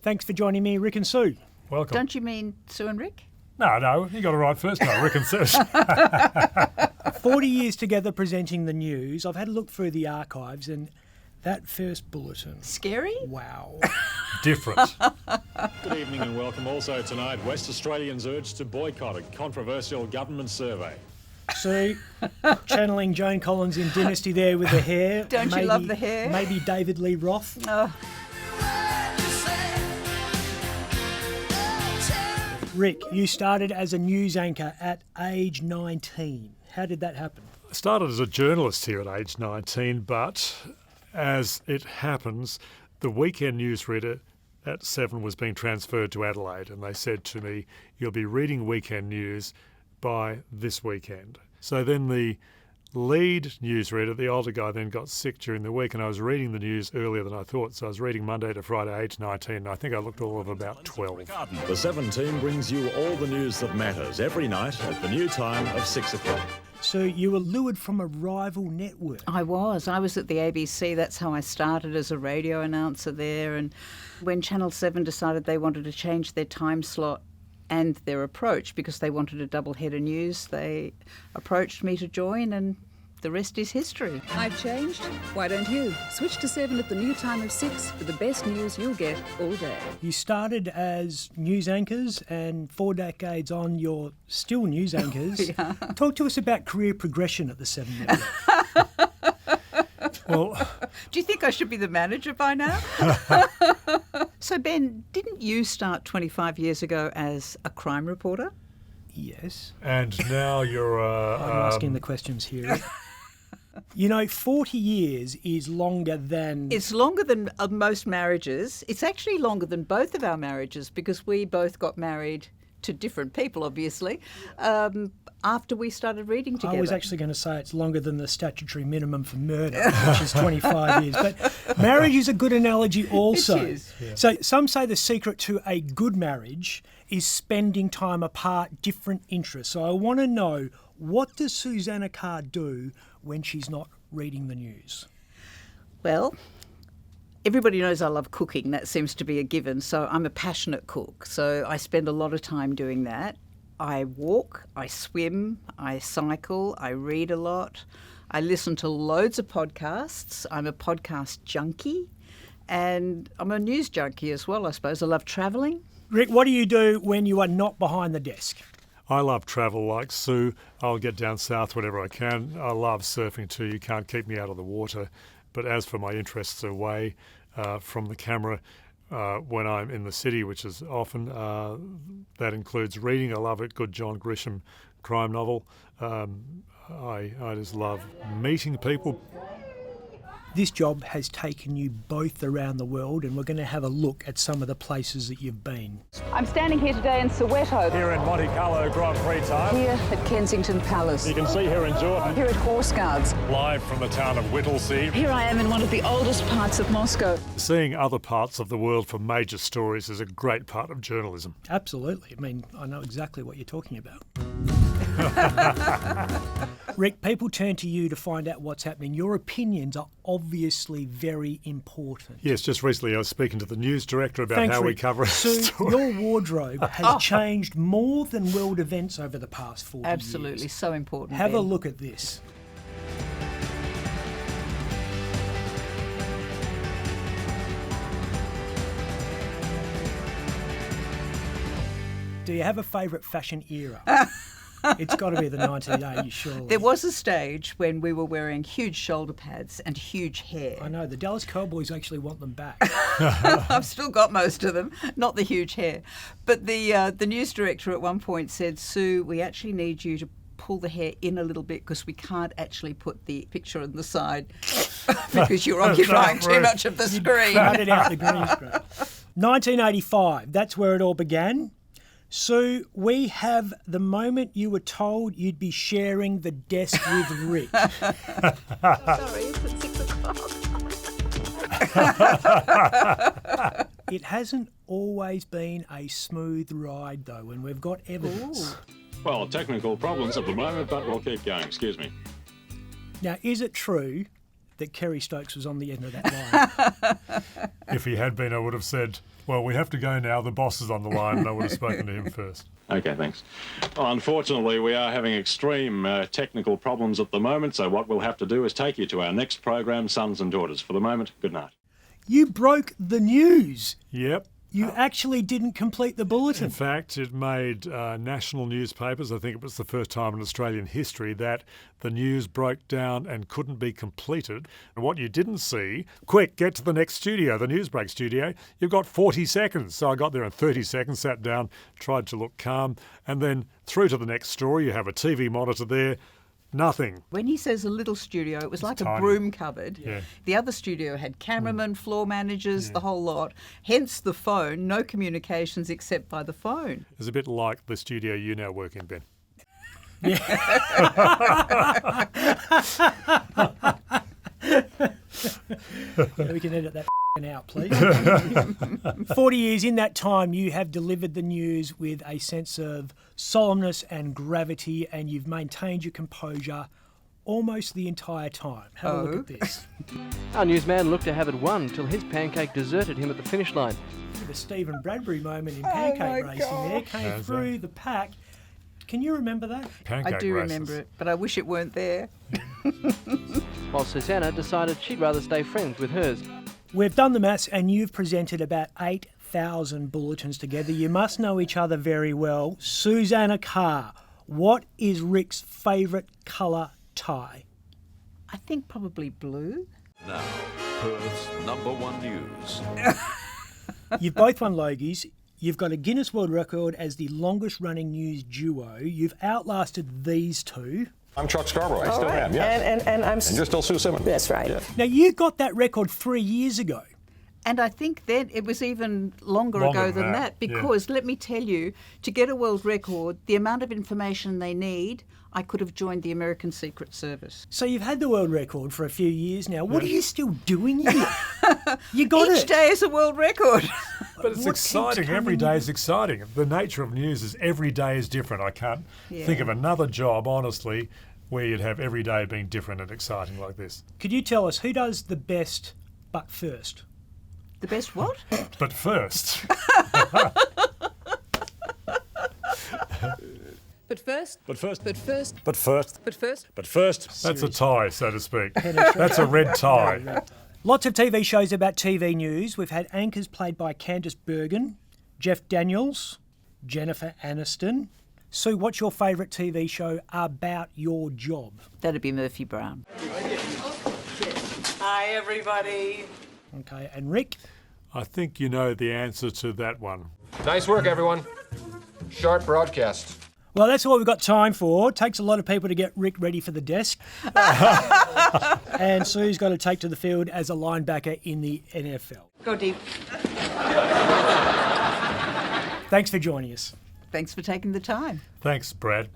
Thanks for joining me, Rick and Sue. Welcome. Don't you mean Sue and Rick? No, you got it right first time, Rick and Sue. 40 years together presenting the news. I've had a look through the archives and that first bulletin. Scary? Wow. Different. Good evening and welcome. Also tonight, West Australians urged to boycott a controversial government survey. Sue, channeling Joan Collins in Dynasty there with the hair. Don't you love the hair? Maybe David Lee Roth. Oh. Rick, you started as a news anchor at age 19. How did that happen? I started as a journalist here at age 19, but as it happens, the weekend newsreader at 7 was being transferred to Adelaide, and they said to me, you'll be reading weekend news by this weekend. So then the lead newsreader, the older guy, then got sick during the week, and I was reading the news earlier than I thought. So I was reading Monday to Friday, age 19, and I think I looked all of about 12. The 7 team brings you all the news that matters every night at the new time of 6 o'clock. So you were lured from a rival network. I was at the ABC. That's how I started as a radio announcer there. And when Channel 7 decided they wanted to change their time slot and their approach because they wanted a double header news, they approached me to join, and the rest is history. I've changed. Why don't you? Switch to 7 at the new time of 6 for the best news you'll get all day. You started as news anchors, and 4 decades on, you're still news anchors. Yeah. Talk to us about career progression at the 7 Network. Well, Do you think I should be the manager by now? So, Ben, didn't you start 25 years ago as a crime reporter? Yes. and now you're I'm asking the questions here. You know, 40 years is longer than... It's longer than most marriages. It's actually longer than both of our marriages because we both got married to different people, obviously, after we started reading together. I was actually going to say it's longer than the statutory minimum for murder, which is 25 years. But marriage is a good analogy also. It is. Yeah. So some say the secret to a good marriage is spending time apart, different interests. So I want to know, what does Susannah Carr do when she's not reading the news? Well, everybody knows I love cooking. That seems to be a given. So I'm a passionate cook. So I spend a lot of time doing that. I walk, I swim, I cycle, I read a lot. I listen to loads of podcasts. I'm a podcast junkie, and I'm a news junkie as well, I suppose. I love travelling. Rick, what do you do when you are not behind the desk? I love travel like Sue. I'll get down south whenever I can. I love surfing too. You can't keep me out of the water. But as for my interests away from the camera, when I'm in the city, which is often, that includes reading. I love a good John Grisham crime novel. I just love meeting people. This job has taken you both around the world, and we're going to have a look at some of the places that you've been. I'm standing here today in Soweto. Here in Monte Carlo Grand Prix time. Here at Kensington Palace. You can see here in Jordan, Here at Horse Guards. live from the town of Whittlesea. Here I am in one of the oldest parts of Moscow. Seeing other parts of the world for major stories is a great part of journalism. Absolutely. I mean, I know exactly what you're talking about. Rick, people turn to you to find out what's happening. Your opinions are obviously very important. Yes, just recently I was speaking to the news director about Thanks, how we Rick. cover a So story. your wardrobe has changed more than world events over the past 40 Absolutely, years. so important. Have a Ben. look at this. Do you have a favourite fashion era? It's got to be the 1980s, surely. There was a stage when we were wearing huge shoulder pads and huge hair. I know, the Dallas Cowboys actually want them back. I've still got most of them, not the huge hair. But the news director at one point said, Sue, we actually need you to pull the hair in a little bit because we can't actually put the picture on the side because you're occupying too much of the screen. Crowded out the green screen. 1985, that's where it all began. Sue, we have the moment you were told you'd be sharing the desk with Rick. Sorry, it's at 6 o'clock. It hasn't always been a smooth ride, though, and we've got evidence. Well, technical problems at the moment, but we'll keep going. Excuse me. Now, is it true that Kerry Stokes was on the end of that line. If he had been, I would have said, well, we have to go now. The boss is on the line, and I would have spoken to him first. Okay, thanks. Well, unfortunately, we are having extreme technical problems at the moment, so what we'll have to do is take you to our next program, Sons and Daughters. For the moment, good night. You broke the news. Yep. You actually didn't complete the bulletin. In fact, it made national newspapers. I think it was the first time in Australian history that the news broke down and couldn't be completed. And what you didn't see, quick, get to the next studio, the Newsbreak studio. You've got 40 seconds. So I got there in 30 seconds, sat down, tried to look calm, and then through to the next story. You have a TV monitor there. Nothing. When he says a little studio, it was like tiny. a broom cupboard. Yeah. The other studio had cameramen, floor managers, the whole lot. Hence the phone, no communications except by the phone. It's a bit like the studio you now work in, Ben. We can edit that out, please. 40 years in that time, you have delivered the news with a sense of solemnness and gravity, and you've maintained your composure almost the entire time. Have a look at this. Our newsman looked to have it won till his pancake deserted him at the finish line. The Stephen Bradbury moment in pancake racing there came through the pack. Can you remember that? Pancake I do races. remember it, but I wish it weren't there. While Susannah decided she'd rather stay friends with hers. We've done the maths and you've presented about 8,000 bulletins together. You must know each other very well. Susannah Carr, what is Rick's favourite colour tie? I think probably blue. Now, Perth's #1 news. You've both won Logies. You've got a Guinness World Record as the longest running news duo. You've outlasted these two. I'm Chuck Scarborough. I still am, yes. And you're still Sue Simmons. That's right. Yeah. Now, you got that record 3 years ago. And I think then it was even longer ago than that because, let me tell you, to get a world record, the amount of information they need, I could have joined the American Secret Service. So you've had the world record for a few years now. What are you still doing here? You got it. Each day is a world record. But it's exciting. Every day is exciting. The nature of news is every day is different. I can't think of another job, honestly, where you'd have every day being different and exciting like this. Could you tell us who does the best but first? The best what? But first, But first, But first, but first, But first, but first. but first, that's a tie, so to speak. That's a red tie. Lots of TV shows about TV news. We've had anchors played by Candice Bergen, Jeff Daniels, Jennifer Aniston. Sue, what's your favourite TV show about your job? That'd be Murphy Brown. Hi, everybody. Okay, and Rick? I think you know the answer to that one. Nice work, everyone. Sharp broadcast. Well, that's all we've got time for. It takes a lot of people to get Rick ready for the desk. And Sue's got to take to the field as a linebacker in the NFL. Go deep. Thanks for joining us. Thanks for taking the time. Thanks, Brad.